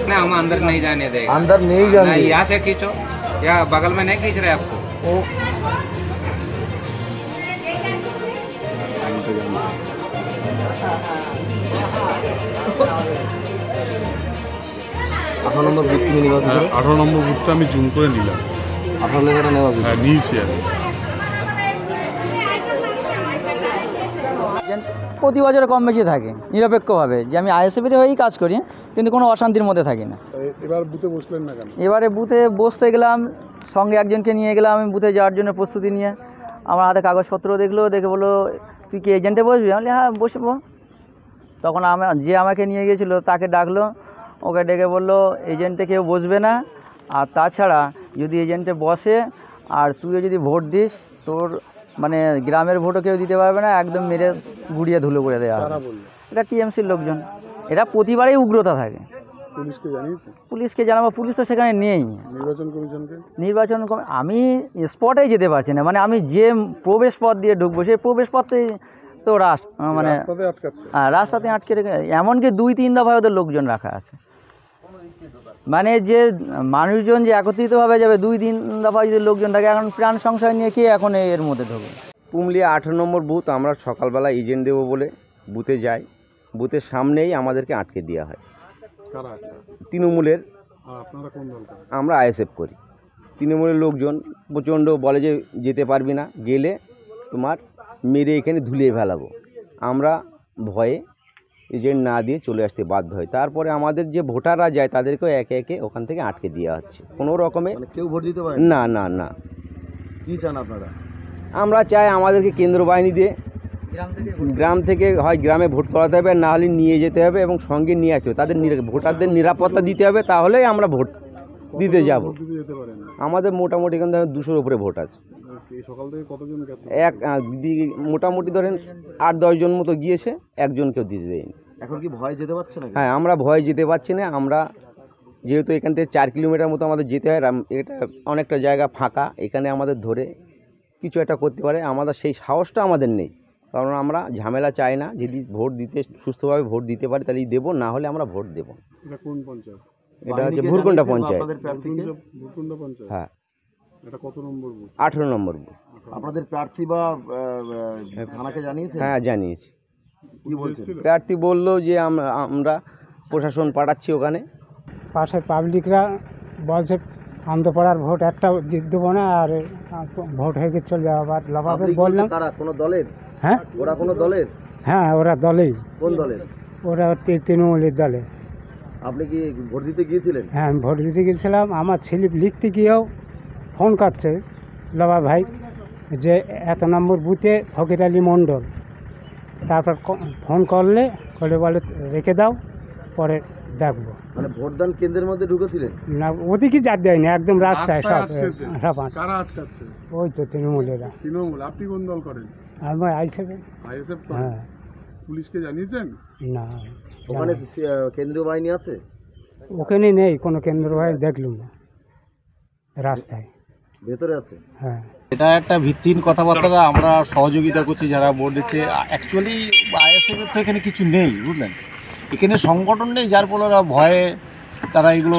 नहीं, हम अंदर नहीं जाने देंगे। अंदर नहीं जाने, यहाँ से खींचो या बगल में नहीं खींच रहे आपको। আঠারো নম্বর বুথ তুমি নিবা? 18 নম্বর বুথটা আমি জুম করে নিলাম। 18 লেখাটা নেওয়া? হ্যাঁ, নিয়েছি আমি। প্রতি বছরে কম বেশি থাকে নিরপেক্ষভাবে, যে আমি আইএসএফের হয়েই কাজ করি, কিন্তু কোনো অশান্তির মধ্যে থাকি না। এবার বুথে বসলেন না কেন? এবারে বুথে বসতে গেলাম, সঙ্গে একজনকে নিয়ে গেলাম আমি বুথে যাওয়ার জন্য প্রস্তুতি নিয়ে। আমার হাতে কাগজপত্র দেখলো, দেখে বললো তুই কি এজেন্টে বসবি? আমি বলি হ্যাঁ বসবো। তখন যে আমাকে নিয়ে গেছিলো তাকে ডাকলো, ওকে ডেকে বললো এজেন্টে কেউ বসবে না, আর তাছাড়া যদি এজেন্টে বসে আর তুইও যদি ভোট দিস, তোর মানে গ্রামের ভোটও কেউ দিতে পারবে না, একদম মেরে গুড়িয়ে ধুলো করে দেওয়া হবে। এটা টিএমসির লোকজন, এটা প্রতিবারেই উগ্রতা থাকে। পুলিশকে জানিয়েছে? পুলিশকে জানাবো, পুলিশ তো সেখানে নেই। নির্বাচন আমি স্পটেই যেতে পারছি না, মানে আমি যে প্রবেশ পথ দিয়ে ঢুকবো সেই প্রবেশ পথে তো মানে রাস্তাতে আটকে রেখে, এমনকি 2-3 দফায় ওদের লোকজন রাখা আছে। মানে যে মানুষজন যে একত্রিতভাবে যাবে 2-3 দফায় যদি লোকজন থাকে, এখন প্রাণ সংশয় নিয়ে কে এখন এর মধ্যে ঢোকে? পুমলিয়া 18 নম্বর বুথ। আমরা সকালবেলা এজেন্ট দেবো বলে বুথে যাই, বুথের সামনেই আমাদেরকে আটকে দেওয়া হয়। তৃণমূলের। আমরা আইএসএফ করি। তৃণমূলের লোকজন প্রচণ্ড বলে যে যেতে পারবি না, গেলে তোমার মেরে এখানে ধুলিয়ে ফেলাবো। আমরা ভয়ে এজেন্ট না দিয়ে চলে আসতে বাধ্য হয়। তারপরে আমাদের যে ভোটাররা যায় তাদেরকেও একে একে ওখান থেকে আটকে দেওয়া হচ্ছে কোনো রকমে। কেউ ভোট দিতে পারে না না না। কি চান আপনারা? আমরা চাই আমাদেরকে কেন্দ্র বাহিনী দিয়ে গ্রাম থেকে হয় গ্রামে ভোট করাতে হবে, না হলে নিয়ে যেতে হবে এবং সঙ্গে নিয়ে আসতে হবে। তাদের ভোটারদের নিরাপত্তা দিতে হবে, তাহলেই আমরা ভোট দিতে যাব। আমাদের মোটামুটি এখান থেকে 200-র উপরে ভোট আছে। মোটামুটি ধরেন 8-10 জন মতো গিয়েছে, একজনকেও দিতে দেয়নি। এখন কি ভয় যেতে পারছে না? হ্যাঁ, আমরা ভয় যেতে পারছি না। আমরা যেহেতু এখান থেকে 4 কিলোমিটার মতো আমাদের যেতে হয়, এটা অনেকটা জায়গা ফাঁকা, এখানে আমাদের ধরে কিছু একটা করতে পারে, আমাদের সেই সাহসটা আমাদের নেই। কারণ আমরা ঝামেলা চাই না। যদি ভোট দিতে সুস্থভাবে ভোট দিতে পারি তাহলেই দেবো, না হলে আমরা ভোট দেবো। এটা কোন পঞ্চায়েত? এটা হচ্ছে ভুরকুন্ডা পঞ্চায়েত। হ্যাঁ। এটা কত নম্বর বুথ? 18 নম্বর বুথ। আপনাদের প্রার্থী বা থানাকে জানিয়েছেন? হ্যাঁ, জানিয়েছি। কি বলছেন? প্রার্থী বললো যে আমরা প্রশাসন পাঠাচ্ছি ওখানে। পাশের পাবলিকরা বলছে আন্দোপাড়ার ভোট একটাও দেবো না, আর ভোট হয়ে গিয়ে চলে যাবো। আবার লাভাবে বললাম তারা কোনো দলের? হ্যাঁ, ওরা কোনো দলের? হ্যাঁ ওরা দলেই। কোন দলের? ওরা তৃণমূলের দলে। আপনি কি ভোট দিতে গিয়েছিলেন? হ্যাঁ, আমি ভোট দিতে গিয়েছিলাম। আমার স্লিপ লিখতে গিয়েও ফোন করছে লাভা ভাই যে এত নম্বর বুথে ফকির আলী মণ্ডল। তারপর ফোন করলে বলে রেখে দাও, পরে দেখবো। মানে ভোটদান কেন্দ্রের মধ্যে ঢুকেছিলেন? না, ওদিকে যা দেয়নি, একদম রাস্তায় সব। কারা আটকাচ্ছে? ওই তো তৃণমূলেরা। তৃণমূল। আপনি কোন দল করেন? আমি আইসেবে। আইএসএফ? হ্যাঁ। পুলিশকে জানিয়েছেন? না। ওখানে কেন্দ্রীয় বাহিনী আছে? ওখানে নেই কোনো কেন্দ্র বাহিনী, দেখলুম না। রাস্তায় ভেতরে আছে? হ্যাঁ। এটা একটা ভিত্তিহীন কথাবার্তা। আমরা সহযোগিতা করছি যারা ভোট দিচ্ছে। অ্যাকচুয়ালি আইএসএফের তো এখানে কিছু নেই, বুঝলেন। এখানে সংগঠন নেই, যার ফলে ওরা ভয়ে তারা এগুলো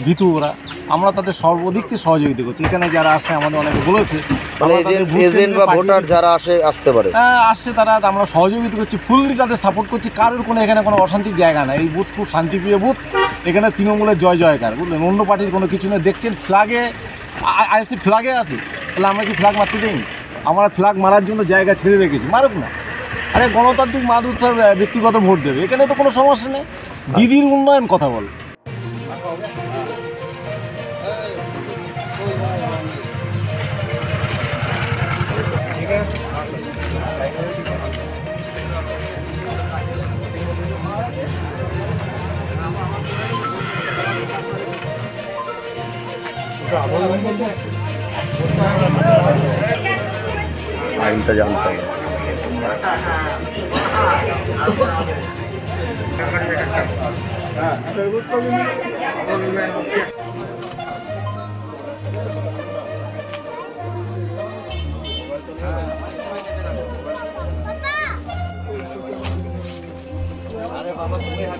ভীতু। ওরা আমরা তাদের সর্বাধিক সহযোগিতা করছি। এখানে যারা আসছে আমাদের অনেকে বলেছে এজেন্ট বা ভোটার যারা আসতে পারে, আসছে তারা, আমরা সহযোগিতা করছি, ফুললি তাদের সাপোর্ট করছি। কারোর কোনো এখানে কোনো অশান্তির জায়গা না। এই বুথ খুব শান্তিপ্রিয় বুথ। এখানে তৃণমূলের জয় জয়কার, বুঝলেন। অন্য পার্টির কোনো কিছু নেই। দেখছেন ফ্ল্যাগে আইএসএফ ফ্ল্যাগে আছে, তাহলে আমরা কি ফ্ল্যাগ মারতে দিই? আমরা ফ্ল্যাগ মারার জন্য জায়গা ছেড়ে রেখেছি, মারুক না। আরে গণতান্ত্রিক মানুষ তার ব্যক্তিগত ভোট দেবে, এখানে তো কোনো সমস্যা নেই। দিদির উন্নয়ন কথা বল। আইনটা জানতে হবে। ना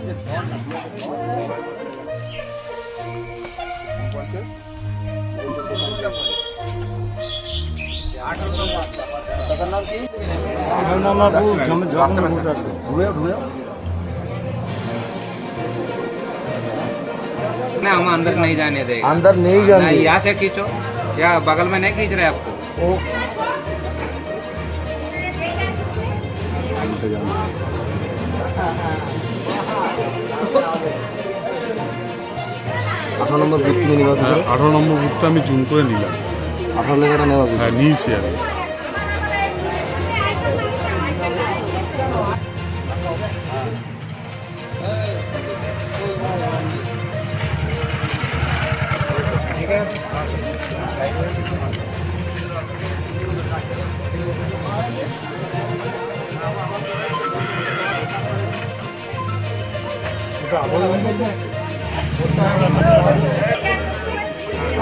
हम अंदर नहीं जाने देगा। अंदर नहीं ना जाने यहाँ से खींचो या बगल में नहीं खींच रहे आपको। আঠারো নম্বর বুথ তুমি নেওয়া হ্যাঁ 18 নম্বর বুথটা আমি জুম করে নিলাম। 18 লেখাটা নেওয়া হ্যাঁ নিয়েছি আমি।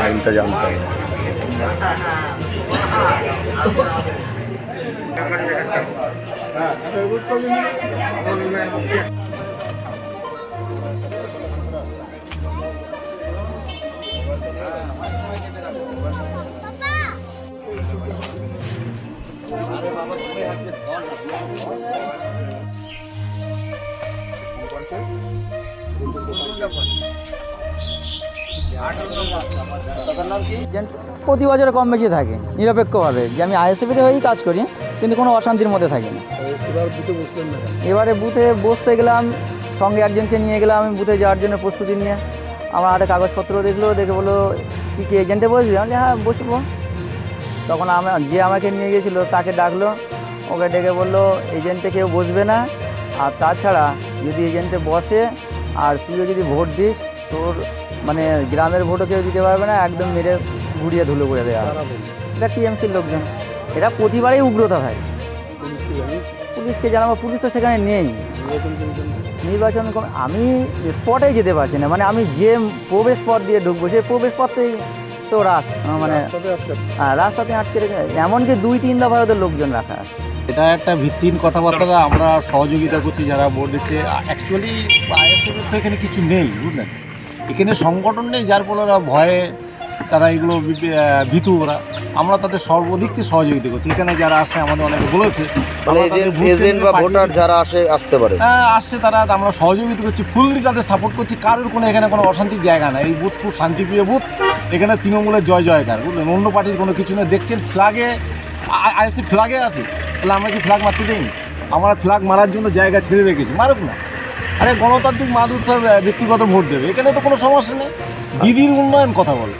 আইনটা জানতে হবে। প্রতি বছরে কম বেশি থাকে নিরপেক্ষভাবে, যে আমি আইএসএফের হয়েই কাজ করি কিন্তু কোনো অশান্তির মধ্যে থাকি না। এবারে বুথে বসতে গেলাম, সঙ্গে একজনকে নিয়ে গেলাম আমি বুথে যাওয়ার জন্য প্রস্তুতি নিয়ে। আমার হাতে কাগজপত্র দেখলো, দেখে বললো তুই কি এজেন্টে বসবি? আমি বলি, হ্যাঁ বসবো। তখন যে আমাকে নিয়ে গিয়েছিলো তাকে ডাকলো, ওকে ডেকে বললো এজেন্টে কেউ বসবে না, আর তাছাড়া যদি এজেন্টে বসে আর তুইও যদি ভোট দিস, তোর মানে গ্রামের ভোটও কেউ দিতে পারবে না, একদম মেরে ঘুরিয়ে ধুলো করে দেওয়া। এটা টিএমসির লোকজন, এটা প্রতিবারেই উগ্রতা থাকে। পুলিশকে জানাবো, পুলিশ তো সেখানে নেই। নির্বাচন আমি স্পটেই যেতে পারছি না, মানে আমি যে প্রবেশ পথ দিয়ে ঢুকবো সেই প্রবেশ পথেই তো মানে রাস্তাতে আটকে রেখে, এমনকি 2-3 দফায় ওদের লোকজন রাখা আছে। এটা একটা ভিত্তিহীন কথাবার্তা। আমরা সহযোগিতা করছি যারা ভোট দিচ্ছে। অ্যাকচুয়ালি আইএসএফের তো এখানে কিছু নেই, বুঝলেন, এখানে সংগঠন নেই, যার ফলে ওরা ভয়ে তারা এগুলো ভীতু। ওরা আমরা তাদের সর্বদিক থেকে সহযোগিতা করছি। এখানে যারা আসছে আমাদের অনেকে বলেছে এজেন্ট বা ভোটার যারা আসতে পারে, আসছে তারা, আমরা সহযোগিতা করছি, ফুললি তাদের সাপোর্ট করছি। কারোর কোনো এখানে কোনো অশান্তির জায়গা না। এই বুথ খুব শান্তিপ্রিয় বুথ, এখানে তৃণমূলের জয় জয়কার, বুঝলেন, অন্য পার্টির কোনো কিছু নেই। দেখছেন ফ্ল্যাগে আইএসএফ ফ্ল্যাগে আছে, তাহলে আমরা কি ফ্ল্যাগ মারতে দিইনি? আমরা ফ্ল্যাগ মারার জন্য জায়গা ছেড়ে রেখেছি, মারুক না। আরে গণতান্ত্রিক মাদুর ব্যক্তিগত ভোট দেবে, এখানে তো কোনো সমস্যা নেই। দিদির উন্নয়ন কথা বলে।